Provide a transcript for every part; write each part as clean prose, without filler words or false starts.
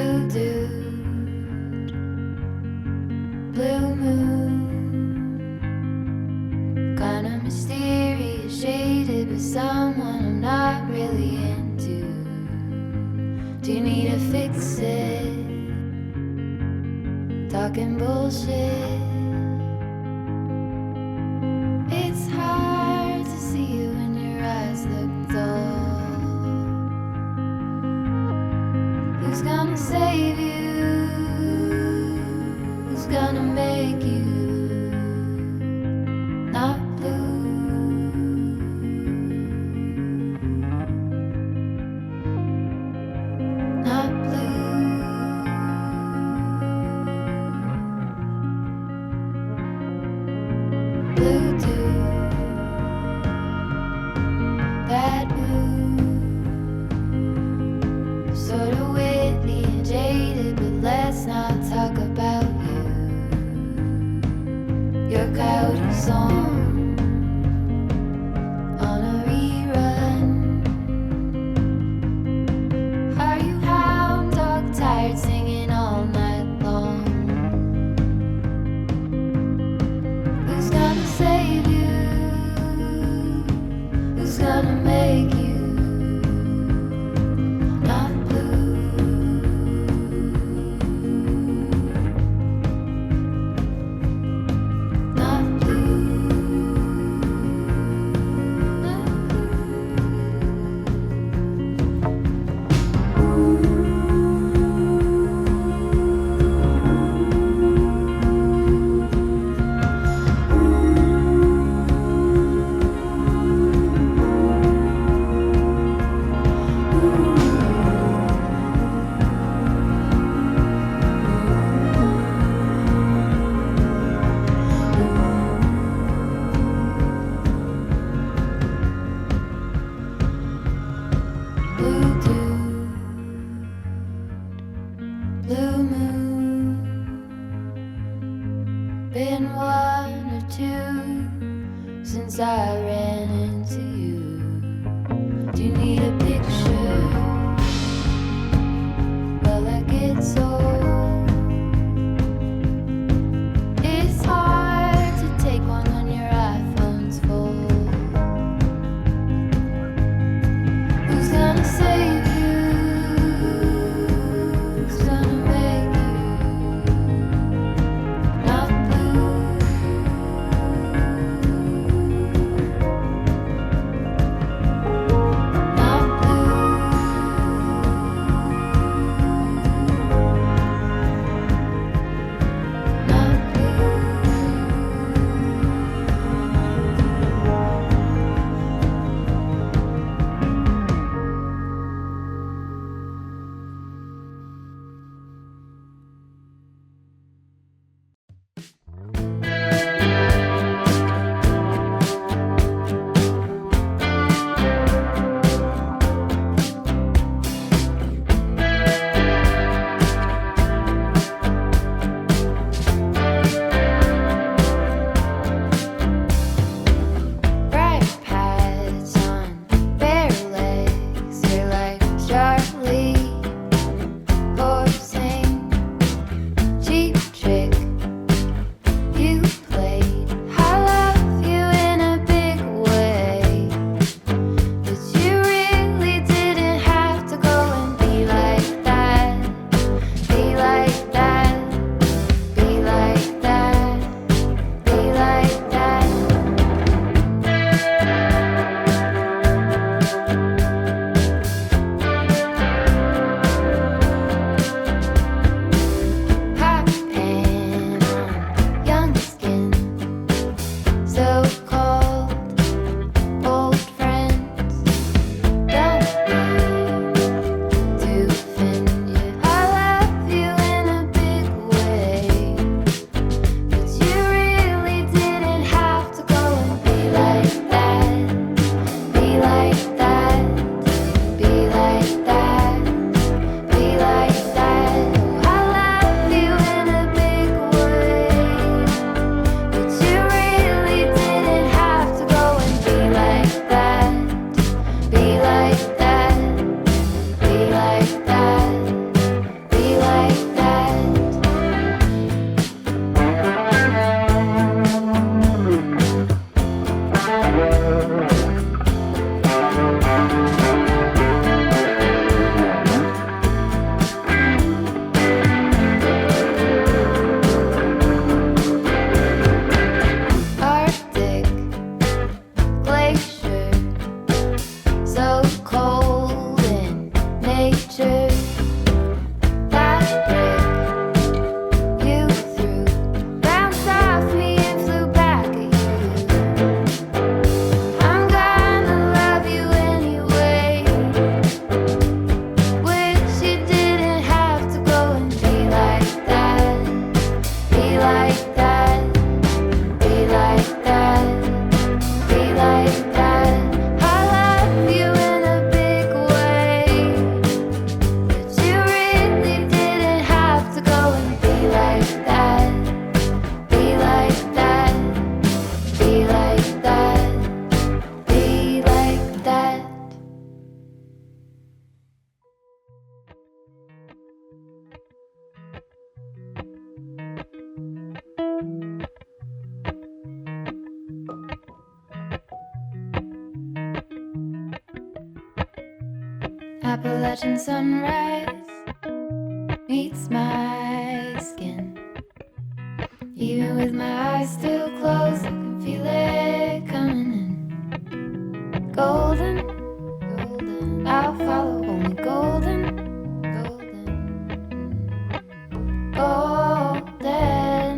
Blue dude, blue moon, kinda mysterious, shaded with someone I'm not really into. Do you need to fix it? Talking bullshit. It's hard to see you when your eyes look dull. Who's gonna save you? Who's gonna make you not blue? Not blue. Blue dude, bad mood, sorta witty and jaded, but let's not talk about you. Your coyote song on a rerun. Are you hound dog tired singing all night long? Who's gonna save you? Who's gonna make you not blue? Not blue. Not blue dude, blue moon, been one or two since I ran into you. Do you need a picture? Well, that gets old. It's hard to take one when your iPhone's full. Who's gonna save you? Who's gonna make you not blue? Appalachian sunrise meets my skin. Even with my eyes still closed, I can feel it coming in. Golden, golden, I'll follow only golden, golden, golden,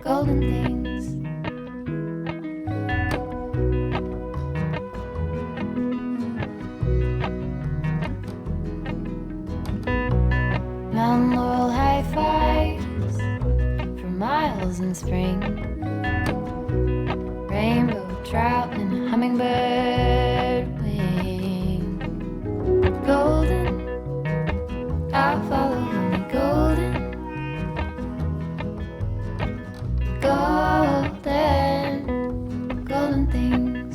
golden things. Mountain laurel high fives for miles in spring. Rainbow trout and a hummingbird wing. Golden, I'll follow only golden, golden, golden things.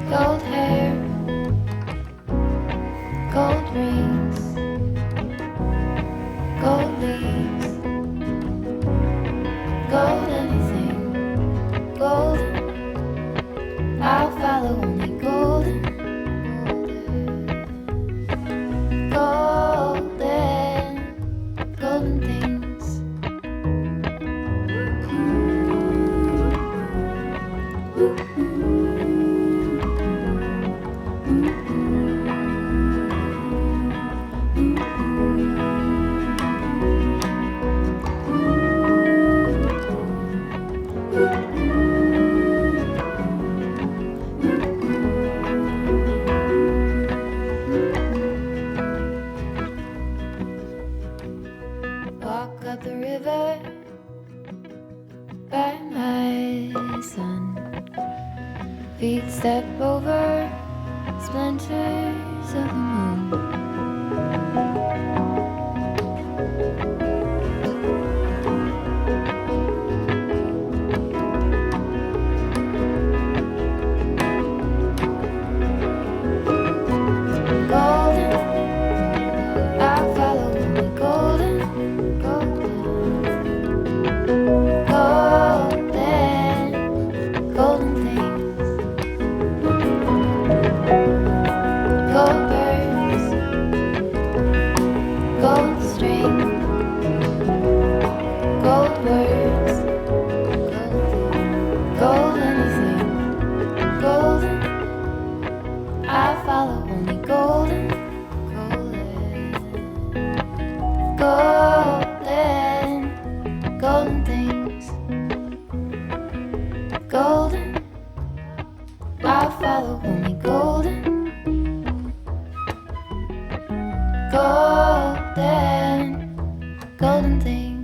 Gold hair, gold rings, gold leaves, gold anything, golden, I'll follow only golden, golden, golden things. Walk up the river by my sun. Feet step over splinters of the moon. Golden, I'll follow only golden, golden, golden, golden things. Gold birds, gold string, gold words, gold anything, golden, I'll follow only golden, golden, golden, golden things. Golden, I'll follow only golden, golden, golden things.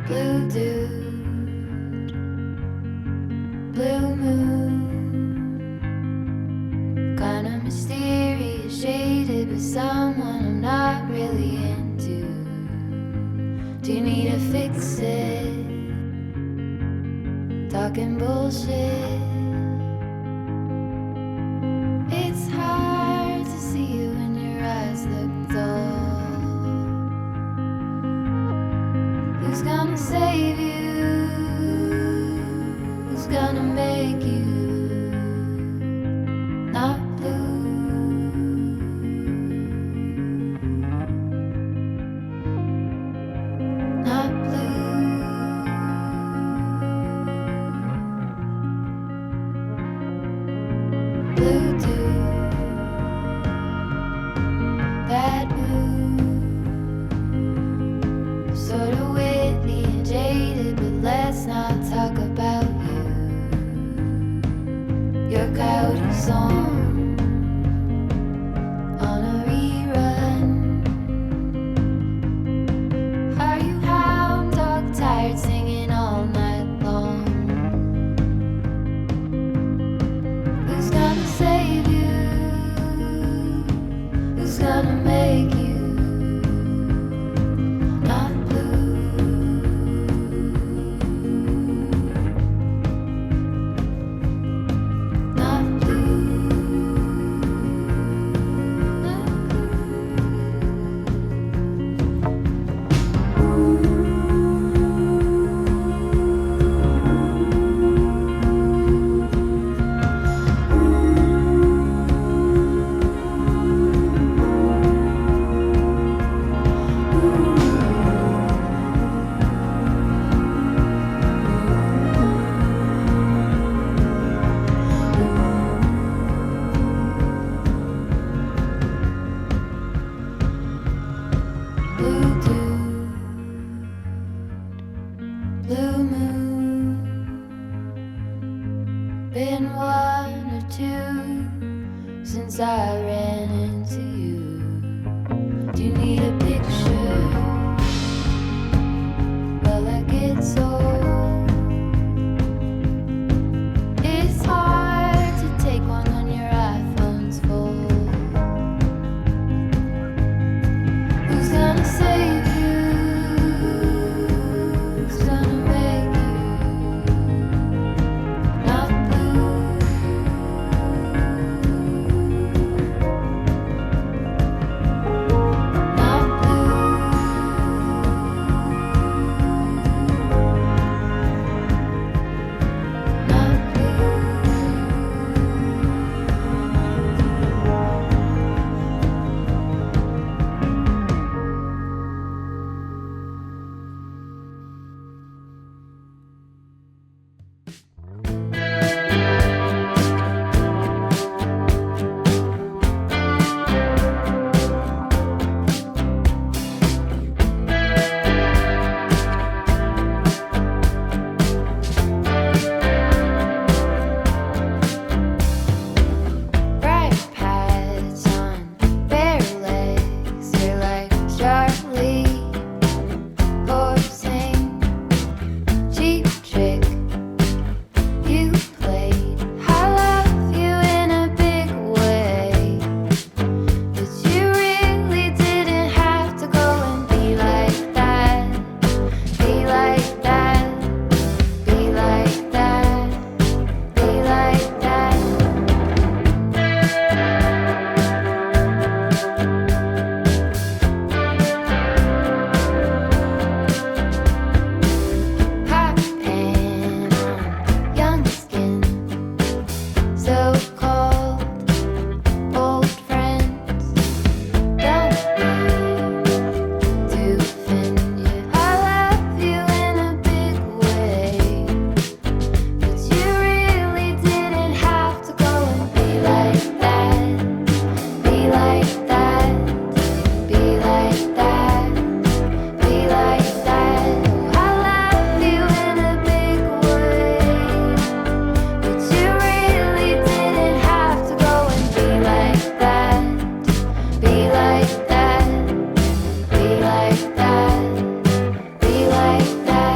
Blue dude, blue moon, kinda mysterious, shaded with someone I'm not really into. Do you need to fix it? Talking bullshit. It's hard to see you when your eyes look dull. Who's gonna save you? Who's gonna make you not blue? Not blue. since I ran into you. Do you need a picture? Well, I get so it's hard to take one when your iPhone's full. Who's gonna save you? Who's gonna make you not blue? Not blue. Not blue. Bright pads on bare legs, they're like Charlie forcing cheap trick you played. I love you in a big way, but you really didn't have to go and be like that. Be like that. Be like that. Be like that. Hot pan on young skin, so-called old friends don't need to offend you. I love you in a big way, but you really didn't have to go and be like that. Be like that. Be like that. Be like that. I love you in a big way, but you really didn't have to go and be like that. Be like that. Be like that. Be like that.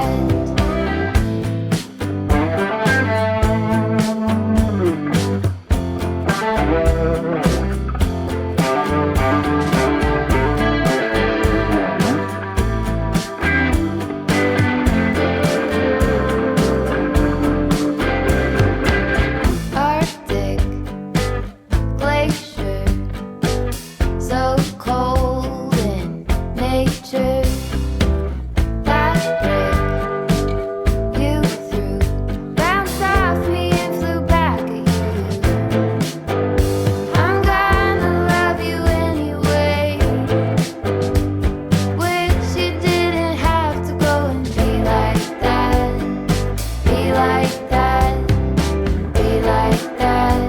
Arctic glacier, so cold in nature. That brick you threw bounced off me and flew back at you. I'm gonna love you anyway. Wish you didn't have to go and be like that. Be like that. Be like that.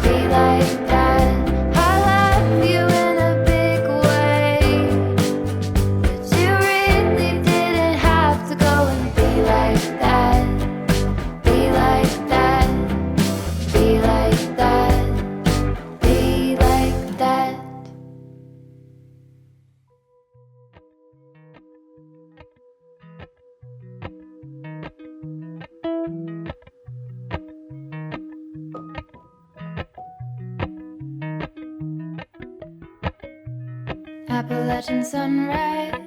Be like that. I love you in a big way, but you really didn't have to go and be like that. Be like that. Be like that. Be like that. Appalachian sunrise.